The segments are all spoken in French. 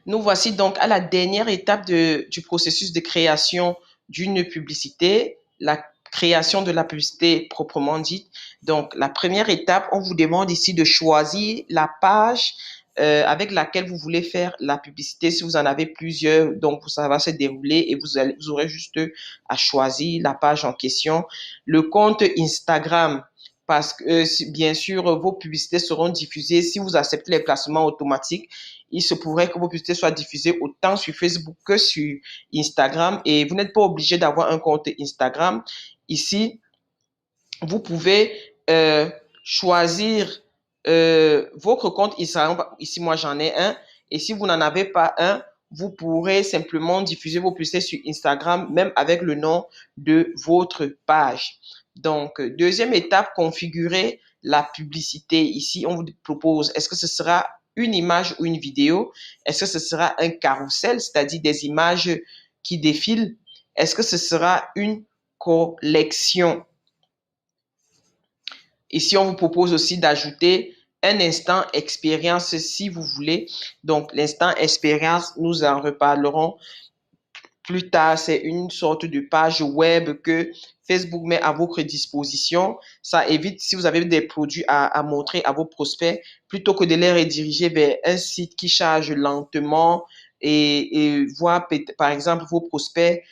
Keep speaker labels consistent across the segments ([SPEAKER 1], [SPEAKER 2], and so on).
[SPEAKER 1] Nous voici donc à la dernière étape du processus de création d'une publicité, la création de la publicité proprement dite. Donc, la première étape, on vous demande ici de choisir la page avec laquelle vous voulez faire la publicité. Si vous en avez plusieurs, donc ça va se dérouler et vous aurez juste à choisir la page en question. Le compte Instagram, parce que bien sûr, vos publicités seront diffusées si vous acceptez les placements automatiques. Il se pourrait que vos publicités soient diffusées autant sur Facebook que sur Instagram et vous n'êtes pas obligé d'avoir un compte Instagram. Ici, vous pouvez choisir votre compte Instagram. Ici, moi, j'en ai un. Et si vous n'en avez pas un, vous pourrez simplement diffuser vos publicités sur Instagram, même avec le nom de votre page. Donc, deuxième étape, configurer la publicité. Ici, on vous propose, est-ce que ce sera une image ou une vidéo? Est-ce que ce sera un carrousel, c'est-à-dire des images qui défilent? Est-ce que ce sera une collection? Ici, on vous propose aussi d'ajouter un instant expérience si vous voulez. Donc, l'instant expérience, nous en reparlerons plus tard. C'est une sorte de page web que Facebook met à votre disposition. Ça évite, si vous avez des produits à montrer à vos prospects, plutôt que de les rediriger vers un site qui charge lentement et voir, par exemple, vos prospects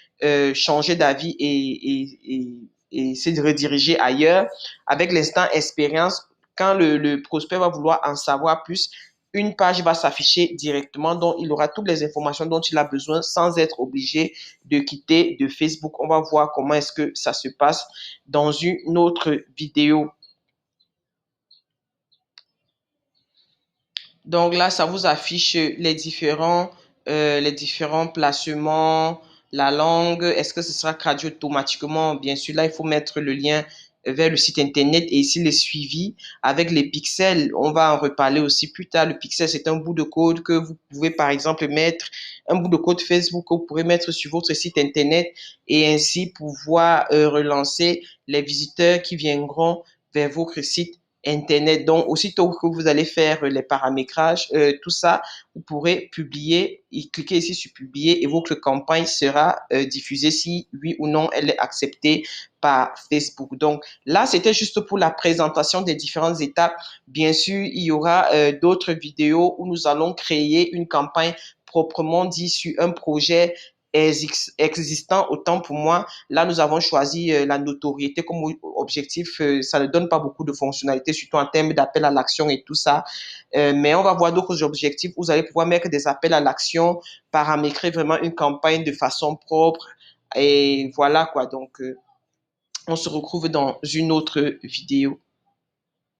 [SPEAKER 1] changer d'avis et se rediriger ailleurs. Avec l'instant expérience, quand le prospect va vouloir en savoir plus, une page va s'afficher directement, dont il aura toutes les informations dont il a besoin sans être obligé de quitter de Facebook. On va voir comment est-ce que ça se passe dans une autre vidéo. Donc là, ça vous affiche les différents placements, la langue. Est-ce que ce sera traduit automatiquement? Bien sûr, là, il faut mettre le lien vers le site internet et ici les suivis avec les pixels. On va en reparler aussi plus tard. Le pixel, c'est un bout de code que vous pouvez, par exemple, mettre, un bout de code Facebook que vous pourrez mettre sur votre site internet et ainsi pouvoir relancer les visiteurs qui viendront vers votre site Internet. Donc, aussitôt que vous allez faire les paramétrages, tout ça, vous pourrez publier, cliquez ici sur publier et votre campagne sera diffusée si oui ou non elle est acceptée par Facebook. Donc, là, c'était juste pour la présentation des différentes étapes. Bien sûr, il y aura d'autres vidéos où nous allons créer une campagne proprement dit sur un projet existant. Autant pour moi, là, nous avons choisi la notoriété comme objectif. Ça ne donne pas beaucoup de fonctionnalités, surtout en termes d'appel à l'action et tout ça. Mais on va voir d'autres objectifs. Vous allez pouvoir mettre des appels à l'action, paramétrer vraiment une campagne de façon propre. Et voilà quoi. Donc, on se retrouve dans une autre vidéo.